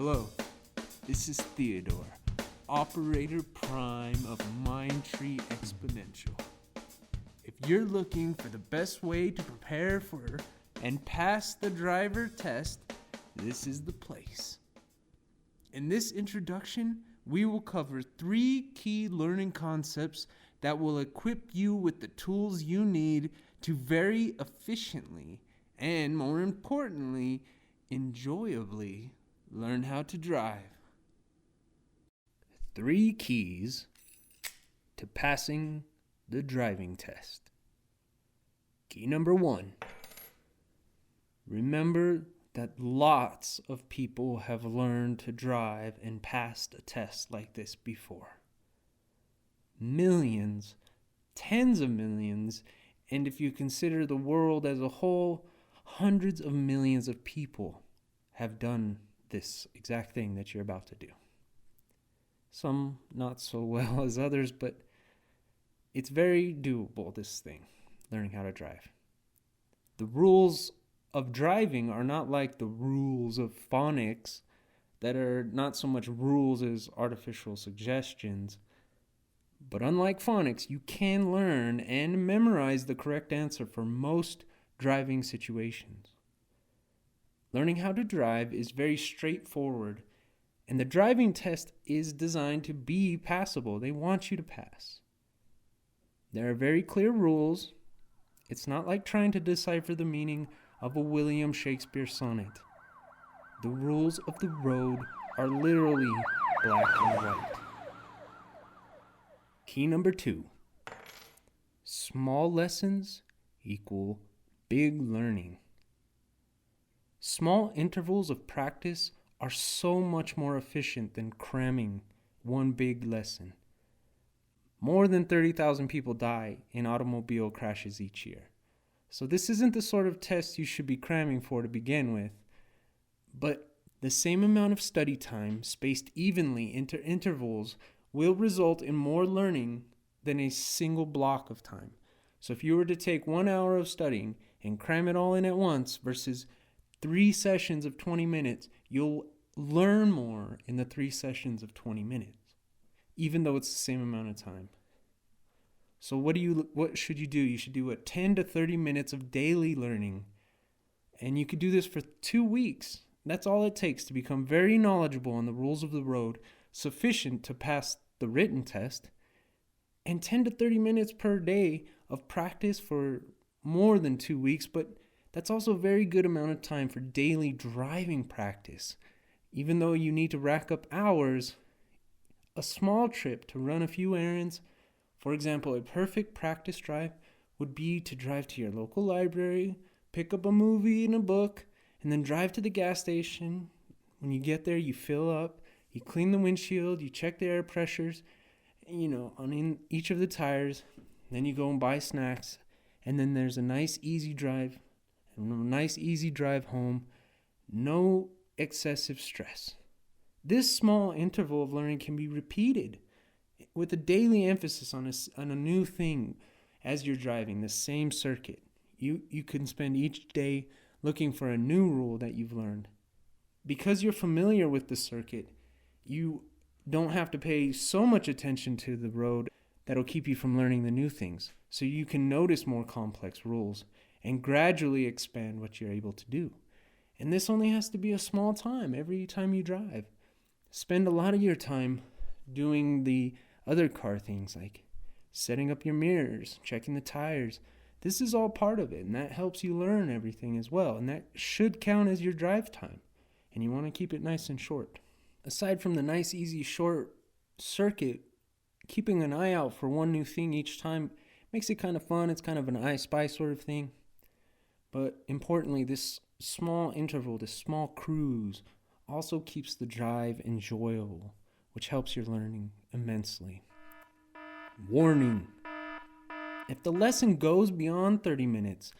Hello, this is Theodore, Operator Prime of Mindtree Exponential. If you're looking for the best way to prepare for and pass the driver test, this is the place. In this introduction, we will cover 3 key learning concepts that will equip you with the tools you need to very efficiently and, more importantly, enjoyably learn how to drive. 3 keys to passing the driving test. Key number 1. Remember that lots of people have learned to drive and passed a test like this before. Millions, tens of millions, and if you consider the world as a whole, hundreds of millions of people have done this exact thing that you're about to do. Some not so well as others, but it's very doable, this thing, learning how to drive. The rules of driving are not like the rules of phonics that are not so much rules as artificial suggestions. But unlike phonics, you can learn and memorize the correct answer for most driving situations. Learning how to drive is very straightforward, and the driving test is designed to be passable. They want you to pass. There are very clear rules. It's not like trying to decipher the meaning of a William Shakespeare sonnet. The rules of the road are literally black and white. Key number 2. Small lessons equal big learning. Small intervals of practice are so much more efficient than cramming one big lesson. More than 30,000 people die in automobile crashes each year. So this isn't the sort of test you should be cramming for to begin with, but the same amount of study time spaced evenly into intervals will result in more learning than a single block of time. So if you were to take 1 hour of studying and cram it all in at once versus 3 sessions of 20 minutes, you'll learn more in the 3 sessions of 20 minutes, even though it's the same amount of time. So what should you do? You should do 10 to 30 minutes of daily learning. And you could do this for 2 weeks. That's all it takes to become very knowledgeable on the rules of the road, sufficient to pass the written test. And 10 to 30 minutes per day of practice for more than 2 weeks, but that's also a very good amount of time for daily driving practice. Even though you need to rack up hours, a small trip to run a few errands, for example, a perfect practice drive would be to drive to your local library, pick up a movie and a book, and then drive to the gas station. When you get there, you fill up, you clean the windshield, you check the air pressures, on each of the tires. Then you go and buy snacks, and then there's a nice easy drive home. No excessive stress. This small interval of learning can be repeated with a daily emphasis on a new thing as you're driving the same circuit. You can spend each day looking for a new rule that you've learned. Because you're familiar with the circuit, you don't have to pay so much attention to the road that'll keep you from learning the new things. So you can notice more complex rules and gradually expand what you're able to do. And this only has to be a small time every time you drive. Spend a lot of your time doing the other car things like setting up your mirrors, checking the tires. This is all part of it, and that helps you learn everything as well. And that should count as your drive time. And you want to keep it nice and short. Aside from the nice, easy, short circuit, keeping an eye out for one new thing each time makes it kind of fun. It's kind of an I Spy sort of thing. But importantly, this small interval, this small cruise, also keeps the drive enjoyable, which helps your learning immensely. Warning: if the lesson goes beyond 30 minutes,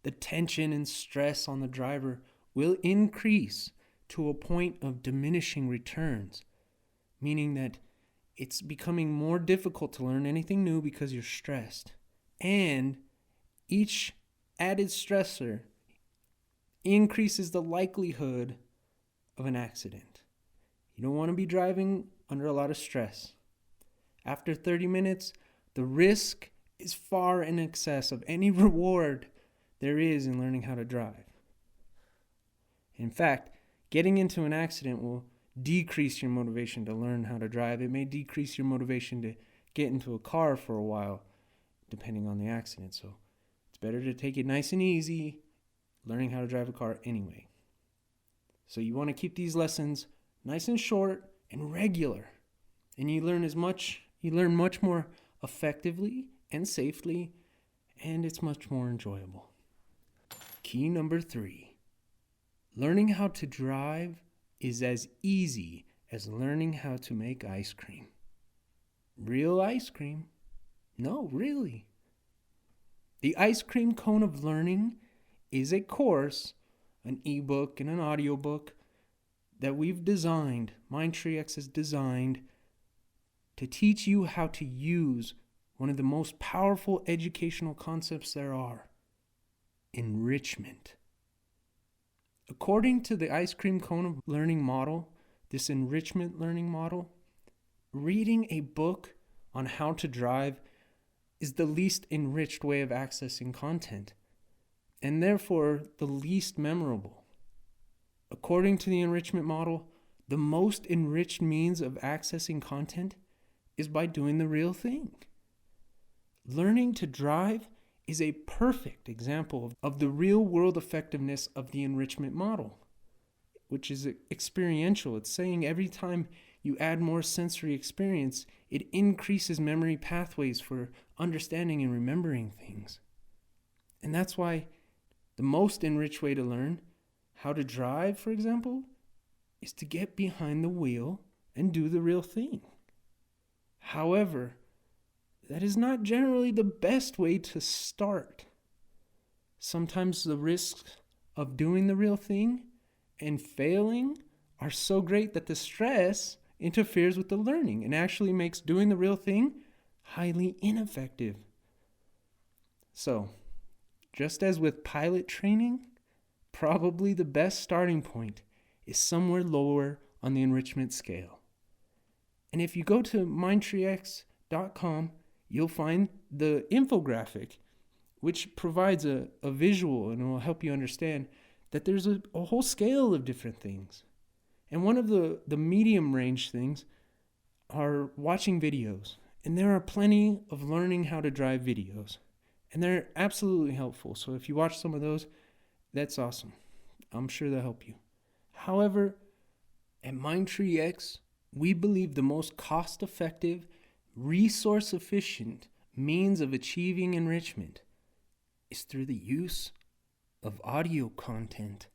the tension and stress on the driver will increase to a point of diminishing returns, meaning that it's becoming more difficult to learn anything new because you're stressed. And each added stressor increases the likelihood of an accident. You don't want to be driving under a lot of stress. After 30 minutes, the risk is far in excess of any reward there is in learning how to drive. In fact, getting into an accident will decrease your motivation to learn how to drive. It may decrease your motivation to get into a car for a while, depending on the accident. So it's better to take it nice and easy, learning how to drive a car anyway. So you want to keep these lessons nice and short and regular. And you learn much more effectively and safely, and it's much more enjoyable. Key number 3. Learning how to drive is as easy as learning how to make ice cream. Real ice cream? No, really. The ice cream cone of learning is a course, an ebook and an audiobook that we've designed, MindTreeX has designed to teach you how to use one of the most powerful educational concepts there are, enrichment. According to the ice cream cone of learning model, this enrichment learning model, reading a book on how to drive is the least enriched way of accessing content, and therefore the least memorable. According to the enrichment model, the most enriched means of accessing content is by doing the real thing. Learning to drive is a perfect example of the real-world effectiveness of the enrichment model, which is experiential. It's saying every time you add more sensory experience, it increases memory pathways for understanding and remembering things. And that's why the most enriched way to learn how to drive, for example, is to get behind the wheel and do the real thing. However, that is not generally the best way to start. Sometimes the risks of doing the real thing and failing are so great that the stress interferes with the learning and actually makes doing the real thing highly ineffective. So, just as with pilot training, probably the best starting point is somewhere lower on the enrichment scale. And if you go to mindtreex.com, you'll find the infographic, which provides a visual and will help you understand that there's a whole scale of different things. And one of the medium range things are watching videos. And there are plenty of learning how to drive videos. And they're absolutely helpful. So if you watch some of those, that's awesome. I'm sure they'll help you. However, at MindTreeX, we believe the most cost-effective, resource-efficient means of achieving enrichment is through the use of audio content.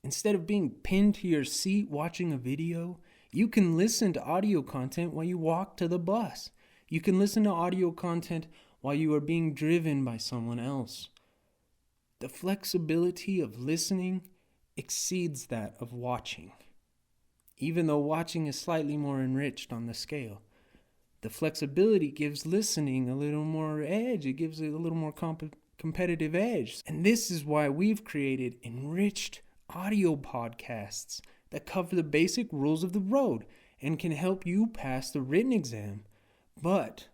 Instead of being pinned to your seat watching a video, you can listen to audio content while you walk to the bus. You can listen to audio content while you are being driven by someone else. The flexibility of listening exceeds that of watching. Even though watching is slightly more enriched on the scale, the flexibility gives listening a little more edge. It gives it a little more competitive edge. And this is why we've created enriched audio podcasts that cover the basic rules of the road and can help you pass the written exam, but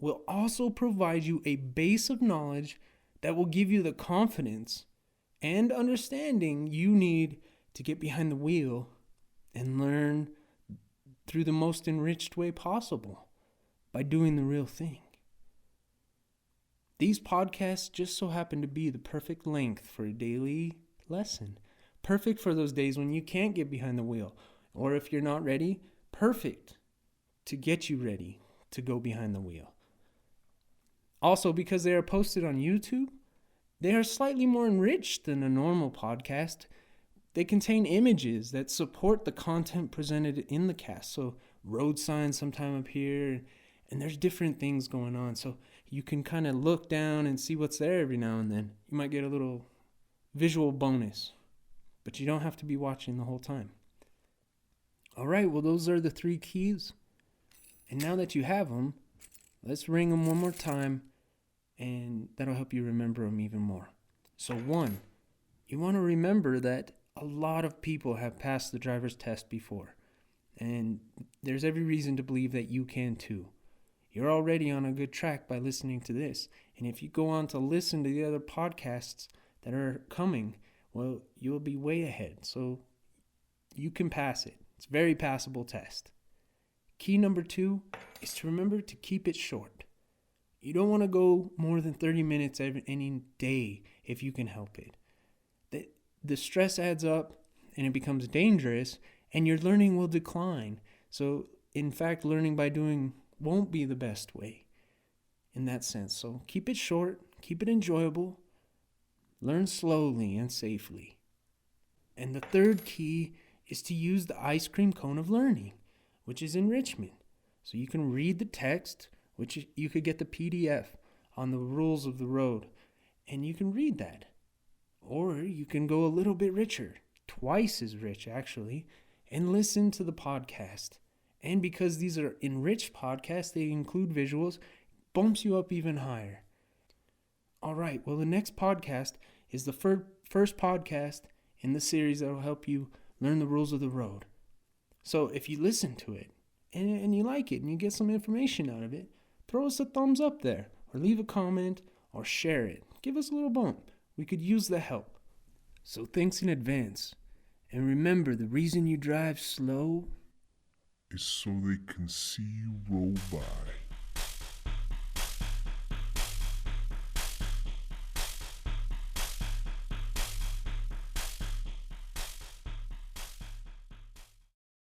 will also provide you a base of knowledge that will give you the confidence and understanding you need to get behind the wheel and learn through the most enriched way possible by doing the real thing. These podcasts just so happen to be the perfect length for a daily lesson. Perfect for those days when you can't get behind the wheel. Or if you're not ready, perfect to get you ready to go behind the wheel. Also, because they are posted on YouTube, they are slightly more enriched than a normal podcast. They contain images that support the content presented in the cast. So road signs sometime appear, and there's different things going on. So you can kind of look down and see what's there every now and then. You might get a little visual bonus, but you don't have to be watching the whole time. All right, well, those are the 3 keys. And now that you have them, let's ring them one more time, and that'll help you remember them even more. So 1, you want to remember that a lot of people have passed the driver's test before. And there's every reason to believe that you can too. You're already on a good track by listening to this. And if you go on to listen to the other podcasts that are coming, well, you'll be way ahead. So you can pass it. It's a very passable test. Key number 2 is to remember to keep it short. You don't want to go more than 30 minutes any day if you can help it. The stress adds up and it becomes dangerous, and your learning will decline. So, in fact, learning by doing won't be the best way in that sense. So keep it short, keep it enjoyable, learn slowly and safely. And the third key is to use the ice cream cone of learning, which is enrichment. So you can read the text, which you could get the PDF on the rules of the road, and you can read that. Or you can go a little bit richer, twice as rich actually, and listen to the podcast. And because these are enriched podcasts, they include visuals, bumps you up even higher. All right, well, the next podcast is the first podcast in the series that will help you learn the rules of the road. So if you listen to it and you like it and you get some information out of it, throw us a thumbs up there, or leave a comment, or share it. Give us a little bump. We could use the help. So thanks in advance. And remember, the reason you drive slow is so they can see you roll by.